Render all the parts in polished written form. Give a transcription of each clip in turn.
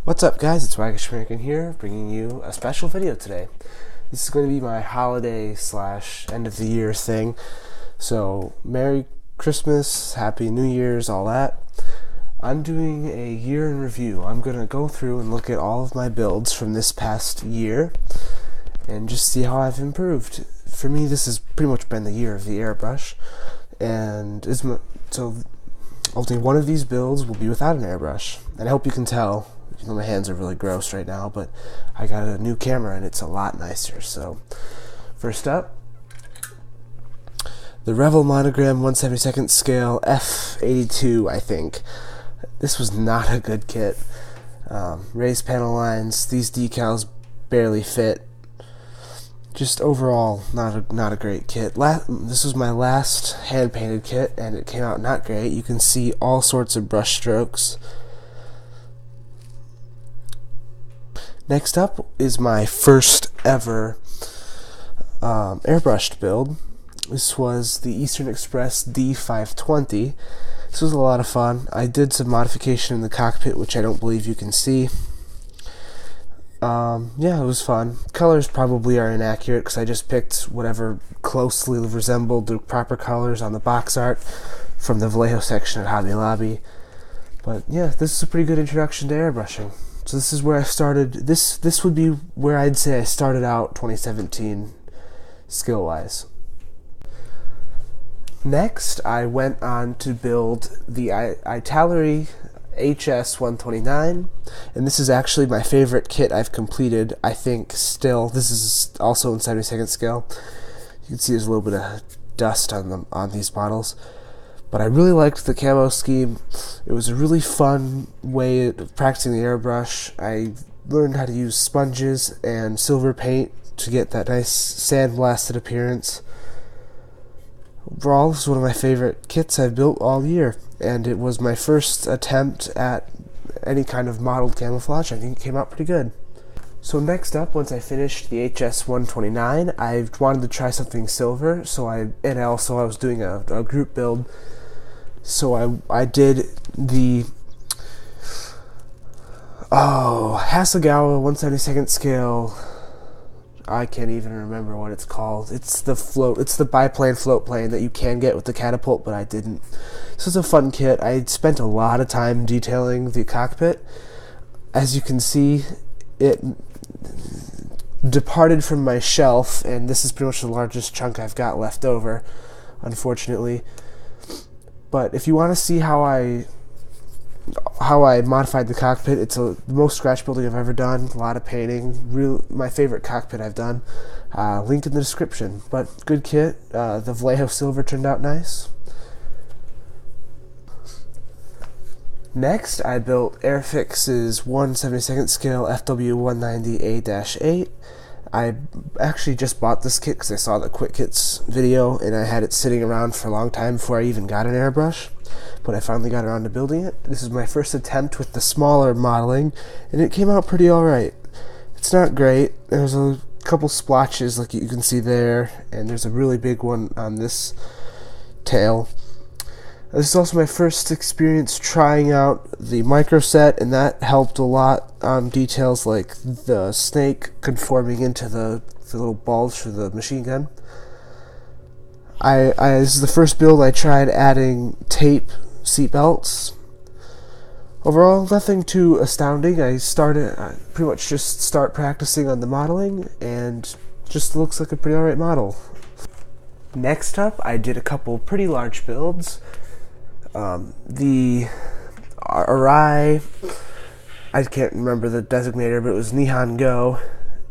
What's up, guys? It's Waggish American here, bringing you a special video today. This is going to be my holiday / end of the year thing. So, Merry Christmas, Happy New Year's, all that. I'm doing a year in review. I'm going to go through and look at all of my builds from this past year and just see how I've improved. For me, this has pretty much been the year of the airbrush, and so only one of these builds will be without an airbrush. And I hope you can tell. You know, my hands are really gross right now, but I got a new camera and it's a lot nicer. So, first up, the Revel Monogram 1/72 scale F82, I think. This was not a good kit. Raised panel lines, these decals barely fit. Just overall, not a great kit. This was my last hand-painted kit, and it came out not great. You can see all sorts of brush strokes. Next up is my first ever airbrushed build. This was the Eastern Express D520. This was a lot of fun. I did some modification in the cockpit, which I don't believe you can see. Yeah, it was fun. Colors probably are inaccurate because I just picked whatever closely resembled the proper colors on the box art from the Vallejo section at Hobby Lobby. But yeah, this is a pretty good introduction to airbrushing. So this is where I started. This would be where I'd say I started out 2017 skill-wise. Next, I went on to build the Italeri HS129, and this is actually my favorite kit I've completed, I think, still. This is also in 72nd scale. You can see there's a little bit of dust on these models. But I really liked the camo scheme. It was a really fun way of practicing the airbrush. I learned how to use sponges and silver paint to get that nice sandblasted appearance. Overall, this is one of my favorite kits I've built all year, and it was my first attempt at any kind of modeled camouflage. I think it came out pretty good. So next up, once I finished the HS129, I wanted to try something silver, and I was doing a group build. So I did the Hasegawa 1/72 scale. I can't even remember what it's called. It's the biplane float plane that you can get with the catapult, but I didn't. This was a fun kit. I spent a lot of time detailing the cockpit. As you can see, it departed from my shelf, and this is pretty much the largest chunk I've got left over, unfortunately. But if you want to see how I modified the cockpit, it's the most scratch building I've ever done. A lot of painting. My favorite cockpit I've done. Link in the description. But good kit. The Vallejo silver turned out nice. Next, I built Airfix's 1/72 scale FW190A-8. I actually just bought this kit because I saw the Quick Kits video, and I had it sitting around for a long time before I even got an airbrush, but I finally got around to building it. This is my first attempt with the smaller modeling, and it came out pretty alright. It's not great. There's a couple splotches like you can see there, and there's a really big one on this tail. This is also my first experience trying out the micro set, and that helped a lot on details like the snake conforming into the little bulge for the machine gun. This is the first build I tried adding tape seat belts. Overall, nothing too astounding. I pretty much just start practicing on the modeling, and just looks like a pretty alright model. Next up, I did a couple pretty large builds. The Arai, I can't remember the designator, but it was Nihon Go.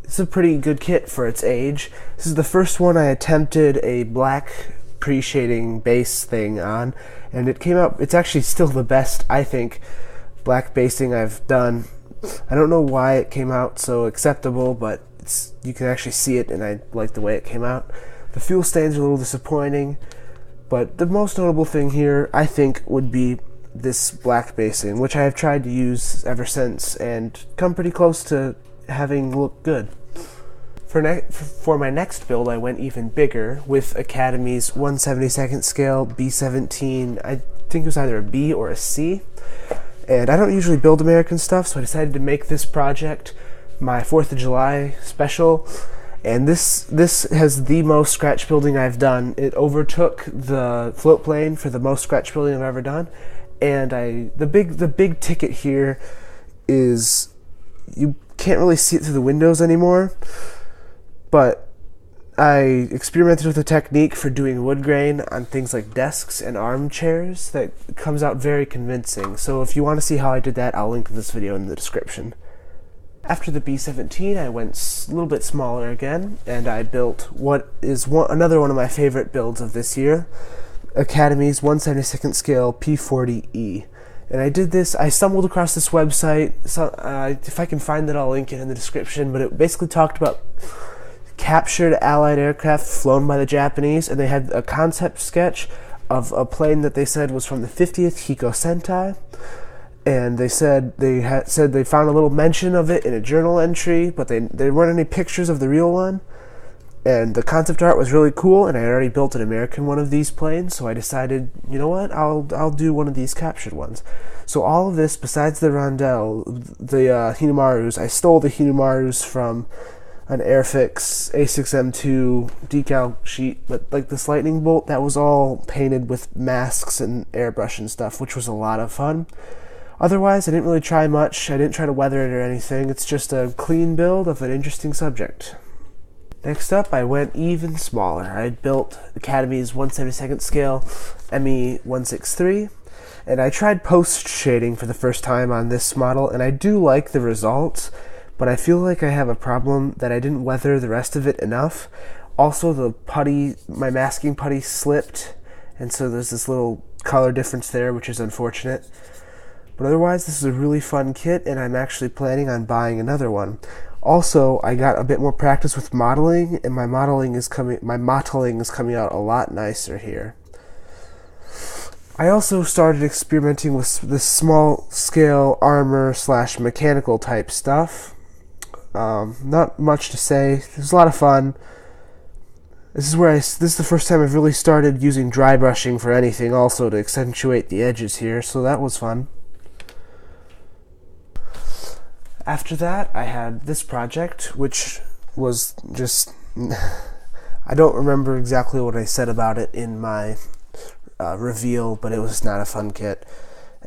It's a pretty good kit for its age. This is the first one I attempted a black pre-shading base thing on, and it came out, it's actually still the best, I think, black basing I've done. I don't know why it came out so acceptable, but you can actually see it, and I like the way it came out. The fuel stains are a little disappointing. But the most notable thing here, I think, would be this black basing, which I have tried to use ever since and come pretty close to having look good. For my next build, I went even bigger with Academy's 1/72 scale B17. I think it was either a B or a C. And I don't usually build American stuff, so I decided to make this project my 4th of July special. And this has the most scratch building I've done. It overtook the float plane for the most scratch building I've ever done. And the big ticket here is you can't really see it through the windows anymore, but I experimented with a technique for doing wood grain on things like desks and armchairs that comes out very convincing. So if you want to see how I did that, I'll link this video in the description. After the B-17, I went a little bit smaller again, and I built what is another one of my favorite builds of this year, Academy's 1/72nd scale P40E. And I did this, I stumbled across this website, so, if I can find it, I'll link it in the description, but it basically talked about captured Allied aircraft flown by the Japanese, and they had a concept sketch of a plane that they said was from the 50th Hiko Sentai. And they said they found a little mention of it in a journal entry, but there weren't any pictures of the real one. And the concept art was really cool, and I had already built an American one of these planes, so I decided, you know what, I'll do one of these captured ones. So all of this, besides the rondelle, the Hinomarus, I stole the Hinomarus from an Airfix A6M2 decal sheet, but like this lightning bolt, that was all painted with masks and airbrush and stuff, which was a lot of fun. Otherwise, I didn't really try much. I didn't try to weather it or anything. It's just a clean build of an interesting subject. Next up, I went even smaller. I built Academy's 1/72nd scale ME 163, and I tried post shading for the first time on this model, and I do like the results, but I feel like I have a problem that I didn't weather the rest of it enough. Also, the putty, my masking putty slipped, and so there's this little color difference there, which is unfortunate. But otherwise, this is a really fun kit, and I'm actually planning on buying another one. Also, I got a bit more practice with modeling, and my mottling is coming out a lot nicer here. I also started experimenting with this small scale armor / mechanical type stuff. Not much to say. It was a lot of fun. This is the first time I've really started using dry brushing for anything, also to accentuate the edges here, so that was fun. After that, I had this project, which was just, I don't remember exactly what I said about it in my reveal, but it was not a fun kit,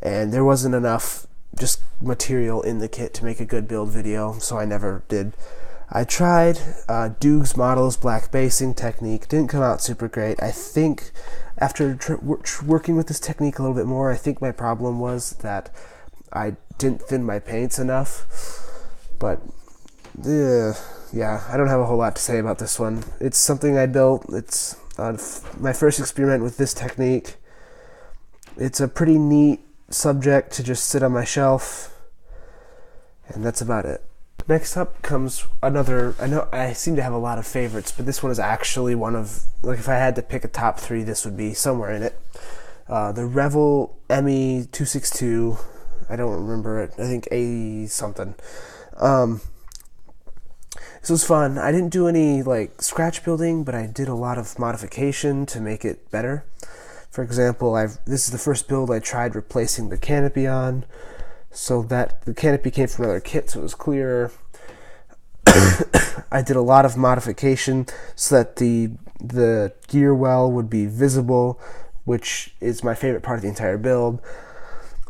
and there wasn't enough just material in the kit to make a good build video, so I never did. I tried Doog's Models black basing technique. Didn't come out super great. I think after working with this technique a little bit more, I think my problem was that I didn't thin my paints enough, but yeah, I don't have a whole lot to say about this one. It's something I built. It's my first experiment with this technique. It's a pretty neat subject to just sit on my shelf, and that's about it. Next up comes another, I know I seem to have a lot of favorites, but this one is actually one of, like if I had to pick a top 3, this would be somewhere in it. The Revel ME 262, I don't remember it. I think A something. This was fun. I didn't do any like scratch building, but I did a lot of modification to make it better. For example, this is the first build I tried replacing the canopy on, so that the canopy came from another kit, so it was clearer. I did a lot of modification so that the gear well would be visible, which is my favorite part of the entire build.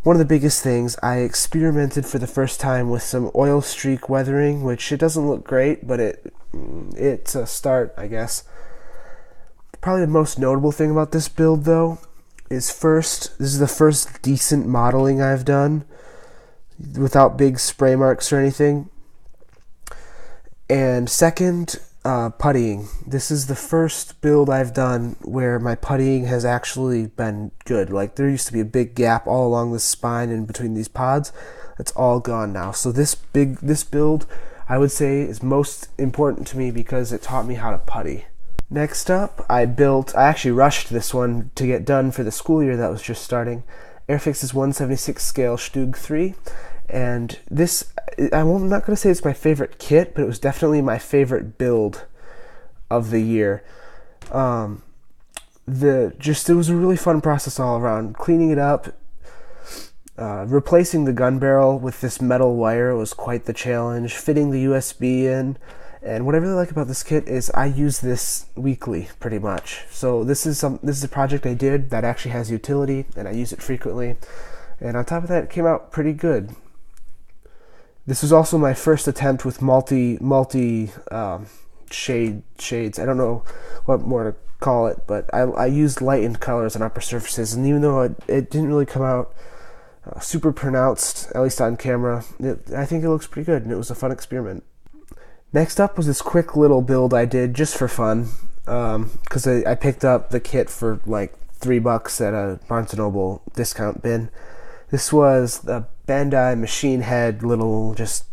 One of the biggest things, I experimented for the first time with some oil streak weathering, which it doesn't look great, but it's a start, I guess. Probably the most notable thing about this build, though, is this is the first decent modeling I've done without big spray marks or anything. And second, puttying. This is the first build I've done where my puttying has actually been good. Like, there used to be a big gap all along the spine and between these pods. It's all gone now. So this build, I would say, is most important to me because it taught me how to putty. Next up, I actually rushed this one to get done for the school year that was just starting. Airfix's 1/76 scale Stug 3. And this, I'm not going to say it's my favorite kit, but it was definitely my favorite build of the year. It was a really fun process all around. Cleaning it up, Replacing the gun barrel with this metal wire was quite the challenge. Fitting the USB in. And what I really like about this kit is I use this weekly, pretty much. So this is a project I did that actually has utility, and I use it frequently. And on top of that, it came out pretty good. This was also my first attempt with multi shades. I don't know what more to call it, but I used lightened colors on upper surfaces, and even though it didn't really come out super pronounced, at least on camera, I think it looks pretty good, and it was a fun experiment. Next up was this quick little build I did just for fun, because I picked up the kit for like $3 at a Barnes & Noble discount bin. This was the Bandai Machine Head little just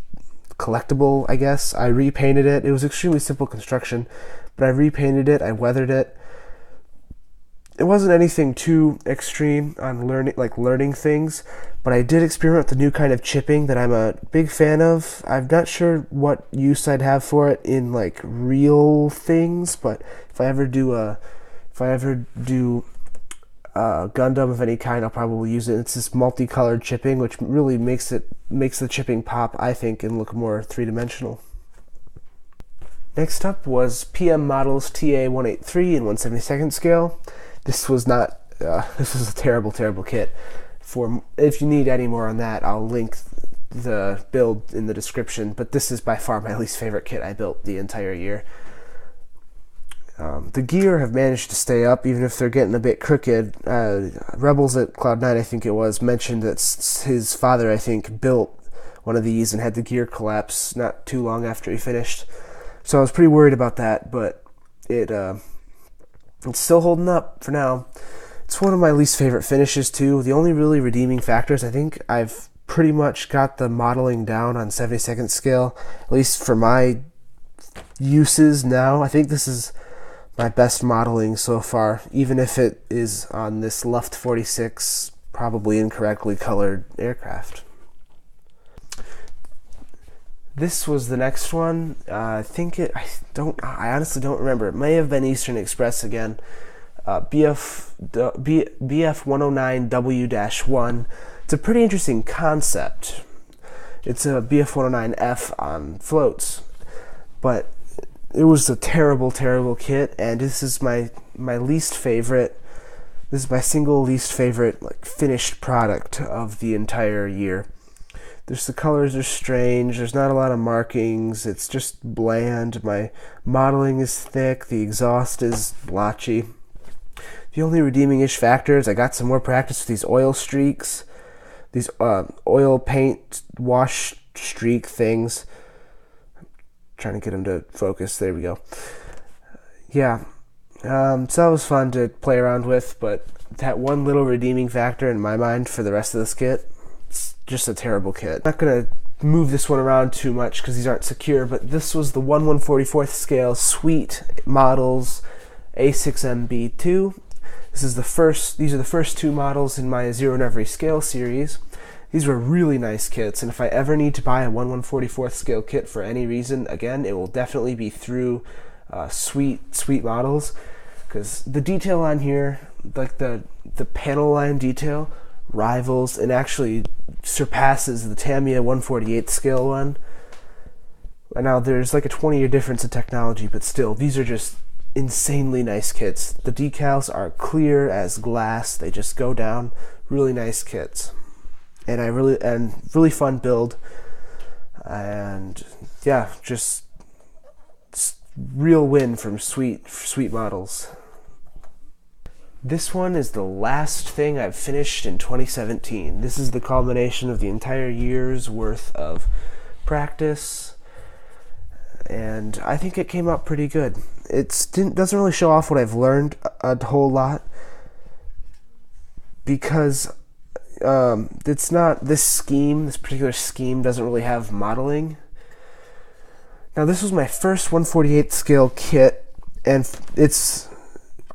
collectible, I guess. I repainted it. It was extremely simple construction, but I repainted it, I weathered it. It wasn't anything too extreme on learning things, but I did experiment with the new kind of chipping that I'm a big fan of. I'm not sure what use I'd have for it in like real things, but if I ever do Gundam of any kind, I'll probably use it. It's this multicolored chipping, which really makes the chipping pop, I think, and look more three-dimensional. Next up was PM Models TA183 in 1/72nd scale. This was not. This was a terrible kit. If you need any more on that, I'll link the build in the description. But this is by far my least favorite kit I built the entire year. The gear have managed to stay up, even if they're getting a bit crooked. Rebels at Cloud9, I think it was, mentioned that his father, I think, built one of these and had the gear collapse not too long after he finished. So I was pretty worried about that, but it's still holding up for now. It's one of my least favorite finishes too. The only really redeeming factors, I think I've pretty much got the modeling down on 72nd scale, at least for my uses now. I think this is my best modeling so far, even if it is on this Luft 46 probably incorrectly colored aircraft. This was the next one. I honestly don't remember. It may have been Eastern Express again. BF109W-1. It's a pretty interesting concept. It's a BF109F on floats, but it was a terrible kit, and this is my least favorite. This is my single least favorite finished product of the entire year. The colors are strange, there's not a lot of markings, it's just bland, my modeling is thick, the exhaust is blotchy. The only redeeming-ish factor is I got some more practice with these oil streaks, these oil paint wash streak things. I'm trying to get them to focus, there we go. Yeah, so that was fun to play around with, but that one little redeeming factor in my mind for the rest of this kit, it's just a terrible kit. I'm not going to move this one around too much because these aren't secure, but this was the 1/144th scale Sweet Models A6MB2. These are the first two models in my Zero in Every Scale series. These were really nice kits, and if I ever need to buy a 1/144th scale kit for any reason, again, it will definitely be through Sweet Models, because the detail on here, like the panel line detail, rivals and actually surpasses the Tamiya 1/48th scale one. And now there's like a 20-year difference in technology, but still, these are just insanely nice kits. The decals are clear as glass, they just go down. Really nice kits, and really fun build, and yeah, just real win from Sweet Models. This one is the last thing I've finished in 2017. This is the culmination of the entire year's worth of practice, and I think it came out pretty good. It doesn't really show off what I've learned a whole lot, because it's not this particular scheme doesn't really have modeling. Now, this was my first 1/48th scale kit, and it's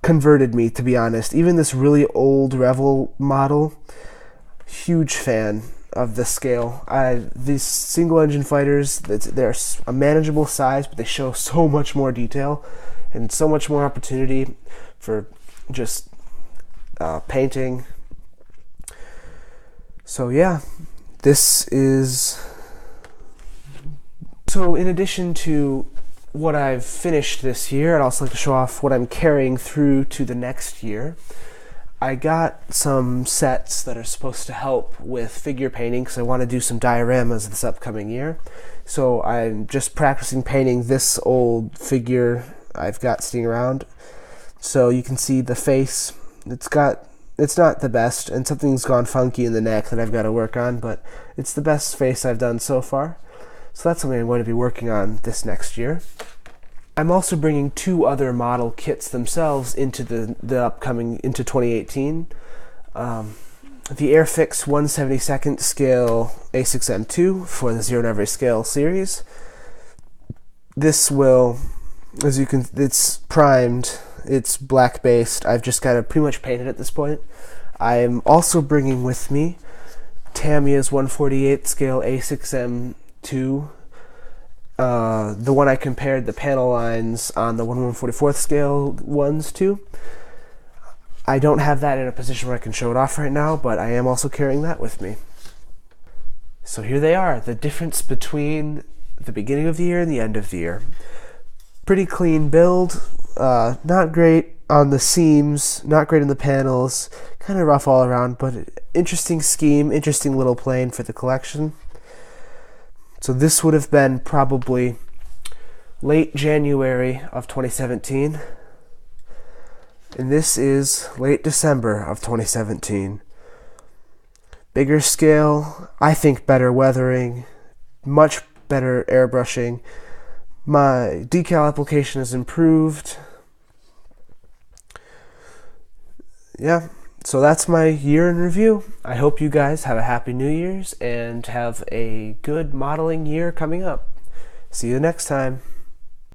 converted me, to be honest. Even this really old Revel model, huge fan of the scale. These single engine fighters, they're a manageable size, but they show so much more detail and so much more opportunity for just painting. So yeah, this is... So in addition to what I've finished this year, I'd also like to show off what I'm carrying through to the next year. I got some sets that are supposed to help with figure painting because I want to do some dioramas this upcoming year. So I'm just practicing painting this old figure I've got sitting around. So you can see the face. It's not the best, and something's gone funky in the neck that I've got to work on, but it's the best face I've done so far. So that's something I'm going to be working on this next year. I'm also bringing 2 other model kits themselves into the upcoming, into 2018. The Airfix 1/72 scale A6M2 for the Zero to Every Scale series. This will, as you can, it's primed, it's black based. I've just got it pretty much painted at this point. I'm also bringing with me Tamiya's 1/48 scale A6M2. The one I compared the panel lines on the 1/144 scale ones to. I don't have that in a position where I can show it off right now, but I am also carrying that with me. So here they are, the difference between the beginning of the year and the end of the year. Pretty clean build, not great on the seams, not great in the panels, kind of rough all around, but interesting scheme, interesting little plane for the collection. So this would have been probably late January of 2017. And this is late December of 2017. Bigger scale, I think better weathering, much better airbrushing. My decal application has improved. Yeah. So that's my year in review. I hope you guys have a happy New Year's and have a good modeling year coming up. See you next time.